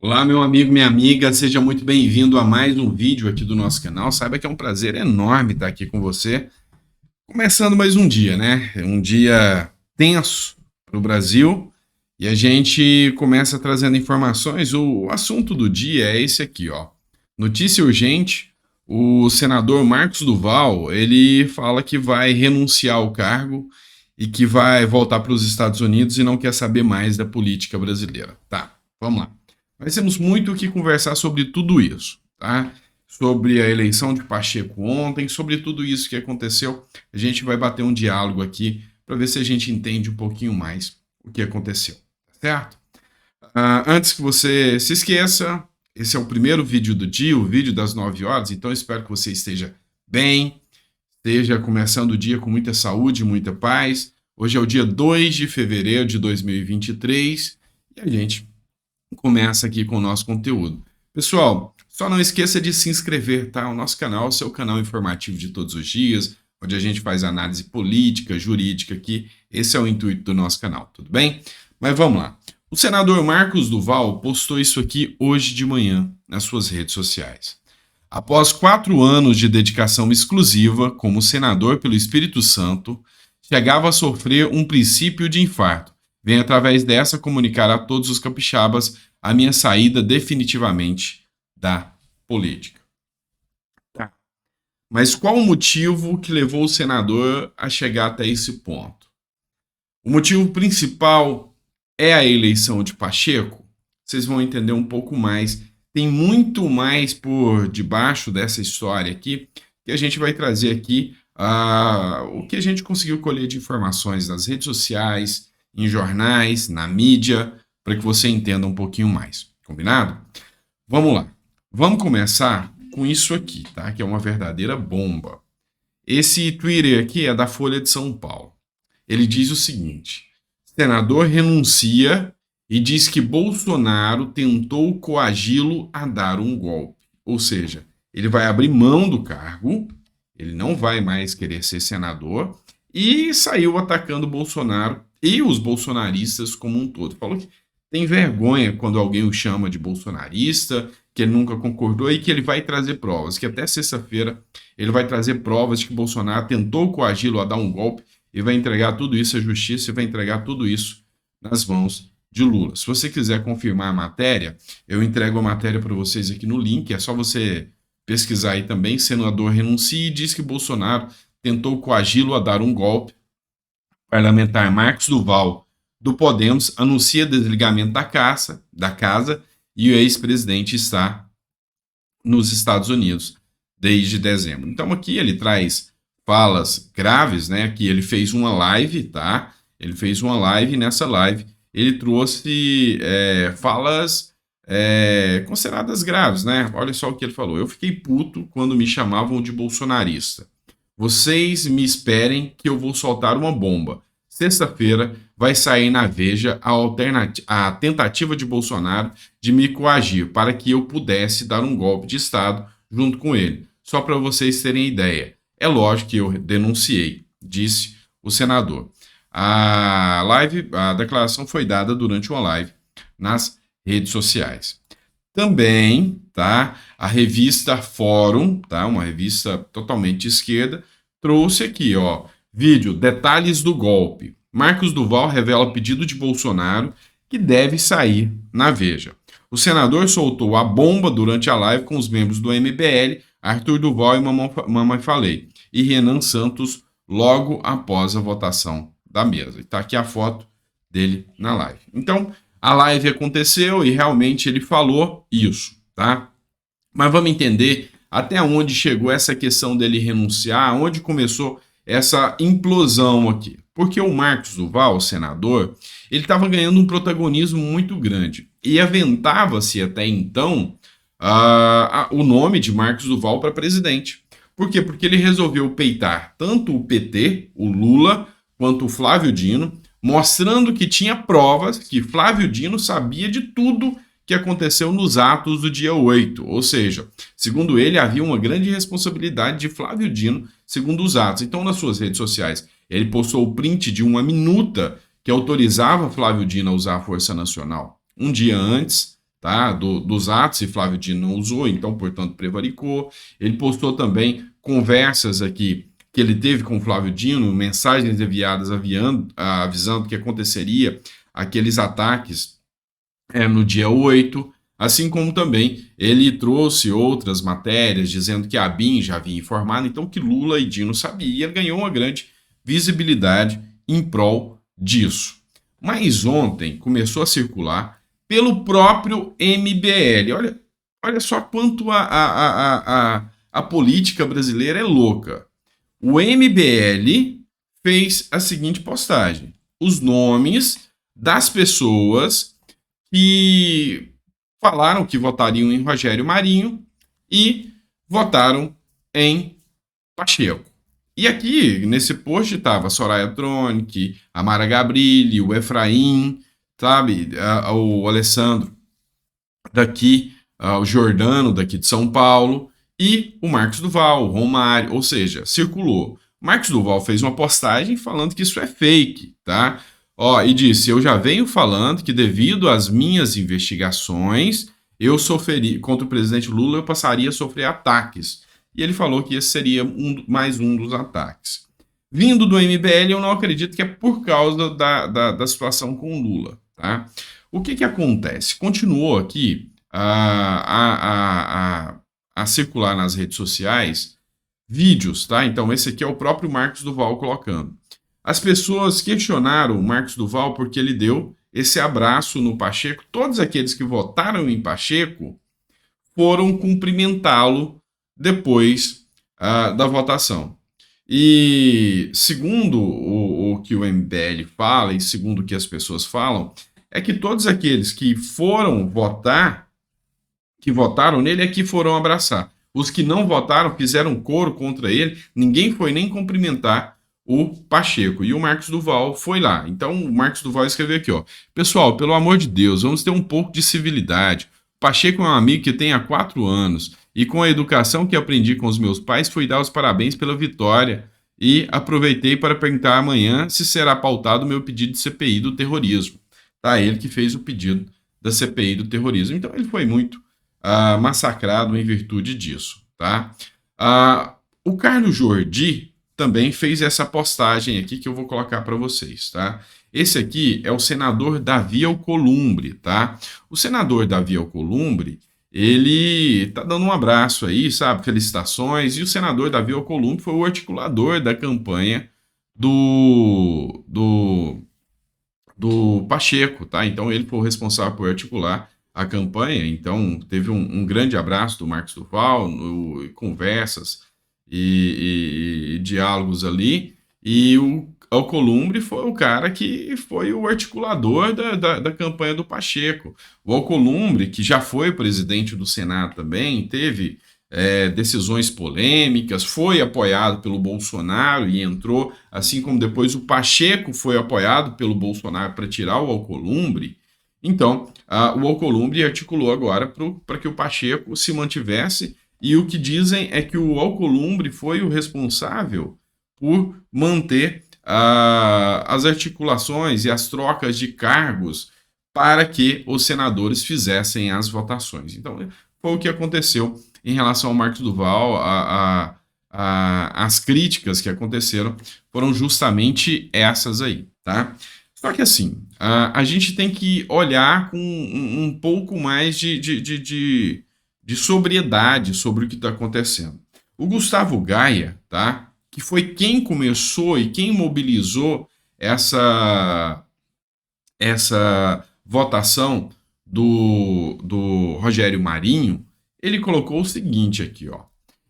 Olá, meu amigo, minha amiga, seja muito bem-vindo a mais um vídeo aqui do nosso canal. Saiba que é um prazer enorme estar aqui com você. Começando mais um dia, né? Um dia tenso para o Brasil e a gente começa trazendo informações. O assunto do dia é esse aqui, ó. Notícia urgente: o senador Marcos Duval, ele fala que vai renunciar ao cargo e que vai voltar para os Estados Unidos e não quer saber mais da política brasileira. Tá, vamos lá. Nós temos muito o que conversar sobre tudo isso, tá? Sobre a eleição de Pacheco ontem, sobre tudo isso que aconteceu. A gente vai bater um diálogo aqui para ver se a gente entende um pouquinho mais o que aconteceu, certo? Antes que você se esqueça, esse é o primeiro vídeo do dia, o vídeo das 9 horas, então espero que você esteja bem, esteja começando o dia com muita saúde, muita paz. Hoje é o dia 2 de fevereiro de 2023 e a gente começa aqui com o nosso conteúdo. Pessoal, só não esqueça de se inscrever, tá? O nosso canal é o seu canal informativo de todos os dias, onde a gente faz análise política, jurídica aqui. Esse é o intuito do nosso canal, tudo bem? Mas vamos lá. O senador Marcos Duval postou isso aqui hoje de manhã nas suas redes sociais. Após 4 anos de dedicação exclusiva como senador pelo Espírito Santo, chegava a sofrer um princípio de infarto. Venho através dessa comunicar a todos os capixabas a minha saída definitivamente da política. Tá. Mas qual o motivo que levou o senador a chegar até esse ponto? O motivo principal é a eleição de Pacheco? Vocês vão entender um pouco mais. Tem muito mais por debaixo dessa história aqui que a gente vai trazer aqui o que a gente conseguiu colher de informações nas redes sociais, em jornais, na mídia, para que você entenda um pouquinho mais. Combinado? Vamos lá. Vamos começar com isso aqui, tá? Que é uma verdadeira bomba. Esse Twitter aqui é da Folha de São Paulo. Ele diz o seguinte: senador renuncia e diz que Bolsonaro tentou coagi-lo a dar um golpe. Ou seja, ele vai abrir mão do cargo, ele não vai mais querer ser senador e saiu atacando Bolsonaro e os bolsonaristas como um todo. Falou que tem vergonha quando alguém o chama de bolsonarista, que ele nunca concordou e que ele vai trazer provas, que até sexta-feira ele vai trazer provas de que Bolsonaro tentou coagi-lo a dar um golpe e vai entregar tudo isso à justiça e vai entregar tudo isso nas mãos de Lula. Se você quiser confirmar a matéria, eu entrego a matéria para vocês aqui no link, é só você pesquisar aí também. Senador renuncia e diz que Bolsonaro tentou coagi-lo a dar um golpe. Parlamentar Marcos Duval, do Podemos, anuncia desligamento da casa e o ex-presidente está nos Estados Unidos desde dezembro. Então aqui ele traz falas graves, né? Aqui ele fez uma live, tá? Ele fez uma live e nessa live ele trouxe falas consideradas graves, né? Olha só o que ele falou. Eu fiquei puto quando me chamavam de bolsonarista. Vocês me esperem que eu vou soltar uma bomba. Sexta-feira vai sair na Veja a tentativa de Bolsonaro de me coagir para que eu pudesse dar um golpe de Estado junto com ele. Só para vocês terem ideia. É lógico que eu denunciei, disse o senador. A declaração foi dada durante uma live nas redes sociais. Também, tá? A revista Fórum, tá? Uma revista totalmente de esquerda, trouxe aqui, ó, vídeo Detalhes do golpe. Marcos Duval revela pedido de Bolsonaro que deve sair na Veja. O senador soltou a bomba durante a live com os membros do MBL, Arthur Duval e Mamãe Falei, e Renan Santos logo após a votação da mesa. E tá aqui a foto dele na live. Então, a live aconteceu e realmente ele falou isso, tá? Mas vamos entender até onde chegou essa questão dele renunciar, onde começou essa implosão aqui. Porque o Marcos Duval, o senador, ele estava ganhando um protagonismo muito grande. E aventava-se até então o nome de Marcos Duval para presidente. Por quê? Porque ele resolveu peitar tanto o PT, o Lula, quanto o Flávio Dino, mostrando que tinha provas que Flávio Dino sabia de tudo que aconteceu nos atos do dia 8. Ou seja, segundo ele, havia uma grande responsabilidade de Flávio Dino, segundo os atos. Então, nas suas redes sociais, ele postou o print de uma minuta que autorizava Flávio Dino a usar a Força Nacional. Um dia antes tá, dos atos, e Flávio Dino não usou, então, portanto, prevaricou. Ele postou também conversas aqui que ele teve com Flávio Dino, mensagens enviadas avisando que aconteceria aqueles ataques no dia 8, assim como também ele trouxe outras matérias dizendo que a ABIN já havia informado, então que Lula e Dino sabiam, e ele ganhou uma grande visibilidade em prol disso. Mas ontem começou a circular pelo próprio MBL. Olha só quanto a política brasileira é louca. O MBL fez a seguinte postagem: os nomes das pessoas que falaram que votariam em Rogério Marinho e votaram em Pacheco. E aqui, nesse post, estava Soraya Tronic, a Mara Gabrilli, o Efraim, sabe, o Alessandro daqui, o Jordano daqui de São Paulo, e o Marcos Duval, o Romário, ou seja, circulou. O Marcos Duval fez uma postagem falando que isso é fake, tá? E disse: eu já venho falando que devido às minhas investigações, eu sofreria, contra o presidente Lula, eu passaria a sofrer ataques. E ele falou que esse seria mais um dos ataques. Vindo do MBL, eu não acredito que é por causa da situação com Lula, tá? O que acontece? Continuou aqui a circular nas redes sociais vídeos, tá? Então esse aqui é o próprio Marcos Duval colocando. As pessoas questionaram o Marcos Duval porque ele deu esse abraço no Pacheco. Todos aqueles que votaram em Pacheco foram cumprimentá-lo depois da votação. E segundo o que o MBL fala e segundo o que as pessoas falam, é que todos aqueles que foram votar, que votaram nele, é que foram abraçar. Os que não votaram fizeram coro contra ele, ninguém foi nem cumprimentar o Pacheco. E o Marcos Duval foi lá. Então o Marcos Duval escreveu aqui, ó: pessoal, pelo amor de Deus, vamos ter um pouco de civilidade. Pacheco é um amigo que tem há 4 anos, e com a educação que aprendi com os meus pais, fui dar os parabéns pela vitória e aproveitei para perguntar amanhã se será pautado o meu pedido de CPI do terrorismo. Tá, ele que fez o pedido da CPI do terrorismo. Então ele foi muito massacrado em virtude disso, tá? O Carlos Jordi também fez essa postagem aqui que eu vou colocar para vocês, tá? Esse aqui é o senador Davi Alcolumbre, tá? O senador Davi Alcolumbre, ele tá dando um abraço aí, sabe? Felicitações. E o senador Davi Alcolumbre foi o articulador da campanha do Pacheco, tá? Então ele foi o responsável por articular a campanha. Então teve um grande abraço do Marcos Duval, conversas e diálogos ali. E o Alcolumbre foi o cara que foi o articulador da campanha do Pacheco. O Alcolumbre, que já foi presidente do Senado também, teve decisões polêmicas, foi apoiado pelo Bolsonaro e entrou, assim como depois o Pacheco foi apoiado pelo Bolsonaro para tirar o Alcolumbre. Então, o Alcolumbre articulou agora para que o Pacheco se mantivesse, e o que dizem é que o Alcolumbre foi o responsável por manter as articulações e as trocas de cargos para que os senadores fizessem as votações. Então, foi o que aconteceu em relação ao Marcos Duval. As críticas que aconteceram foram justamente essas aí, tá? Só que assim, a gente tem que olhar com um pouco mais de sobriedade sobre o que está acontecendo. O Gustavo Gaia, tá? Que foi quem começou e quem mobilizou essa votação do Rogério Marinho, ele colocou o seguinte aqui, ó: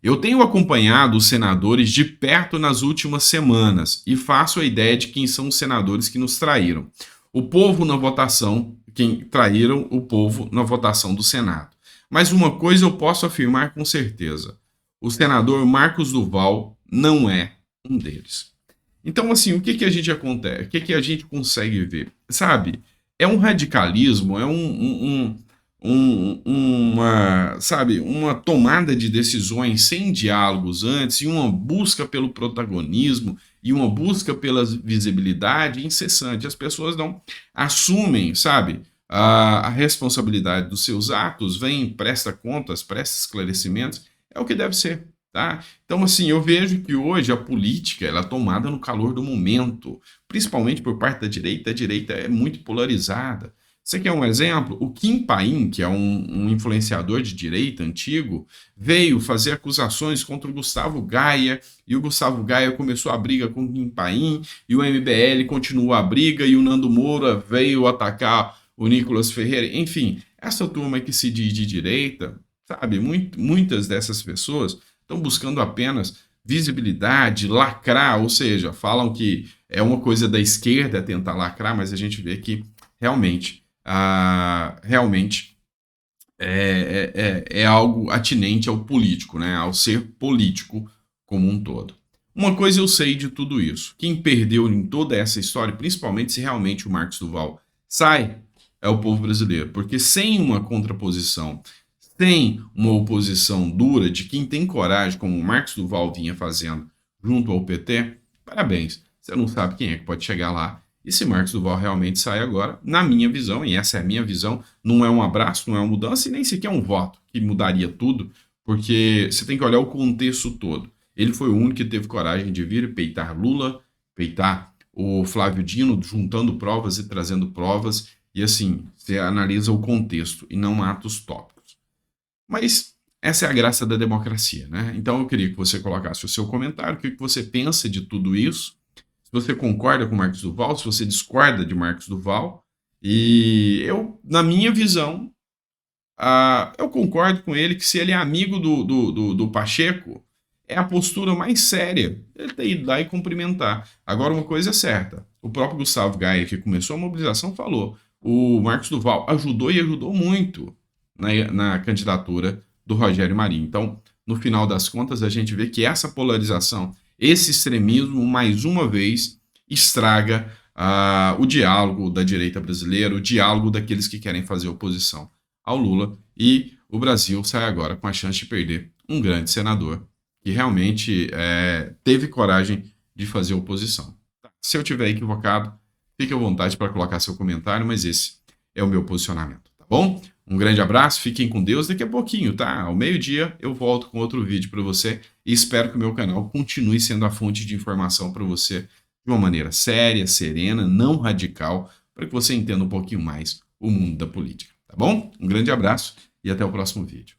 eu tenho acompanhado os senadores de perto nas últimas semanas e faço a ideia de quem são os senadores que nos traíram. O povo na votação, quem traíram o povo na votação do Senado. Mas uma coisa eu posso afirmar com certeza: o senador Marcos Duval não é um deles. Então, assim, o que a gente acontece? O que a gente consegue ver? Sabe? É um radicalismo, é uma tomada de decisões sem diálogos antes, e uma busca pelo protagonismo e uma busca pela visibilidade incessante. As pessoas não assumem, sabe, a responsabilidade dos seus atos, vem, presta contas, presta esclarecimentos, é o que deve ser. Tá? Então, assim, eu vejo que hoje a política ela é tomada no calor do momento, principalmente por parte da direita. A direita é muito polarizada. Você quer um exemplo? O Kim Paim, que é um influenciador de direita antigo, veio fazer acusações contra o Gustavo Gaia, e o Gustavo Gaia começou a briga com o Kim Paim, e o MBL continuou a briga, e o Nando Moura veio atacar o Nicolas Ferreira. Enfim, essa turma que se diz de direita, sabe, muitas dessas pessoas estão buscando apenas visibilidade, lacrar, ou seja, falam que é uma coisa da esquerda tentar lacrar, mas a gente vê que realmente é algo atinente ao político, né? Ao ser político como um todo. Uma coisa eu sei de tudo isso: quem perdeu em toda essa história, principalmente se realmente o Marcos Duval sai, é o povo brasileiro, porque sem uma contraposição, sem uma oposição dura de quem tem coragem, como o Marcos Duval vinha fazendo junto ao PT, parabéns. Você não sabe quem é que pode chegar lá. E se Marcos Duval realmente sai agora, na minha visão, e essa é a minha visão, não é um abraço, não é uma mudança e nem sequer um voto que mudaria tudo, porque você tem que olhar o contexto todo. Ele foi o único que teve coragem de vir peitar Lula, peitar o Flávio Dino, juntando provas e trazendo provas, e assim, você analisa o contexto e não atos tópicos. Mas essa é a graça da democracia, né? Então eu queria que você colocasse o seu comentário, o que você pensa de tudo isso, se você concorda com Marcos Duval, se você discorda de Marcos Duval. E eu, na minha visão, eu concordo com ele que se ele é amigo do Pacheco, é a postura mais séria. Ele tem ido lá e cumprimentar. Agora, uma coisa é certa: o próprio Gustavo Gaia, que começou a mobilização, falou: o Marcos Duval ajudou e ajudou muito na candidatura do Rogério Marinho. Então, no final das contas, a gente vê que essa polarização, esse extremismo, mais uma vez, estraga o diálogo da direita brasileira, o diálogo daqueles que querem fazer oposição ao Lula, e o Brasil sai agora com a chance de perder um grande senador que realmente teve coragem de fazer oposição. Se eu tiver equivocado, fique à vontade para colocar seu comentário, mas esse é o meu posicionamento, tá bom? Um grande abraço, fiquem com Deus. Daqui a pouquinho, tá? Ao meio-dia eu volto com outro vídeo para você e espero que o meu canal continue sendo a fonte de informação para você de uma maneira séria, serena, não radical, para que você entenda um pouquinho mais o mundo da política, tá bom? Um grande abraço e até o próximo vídeo.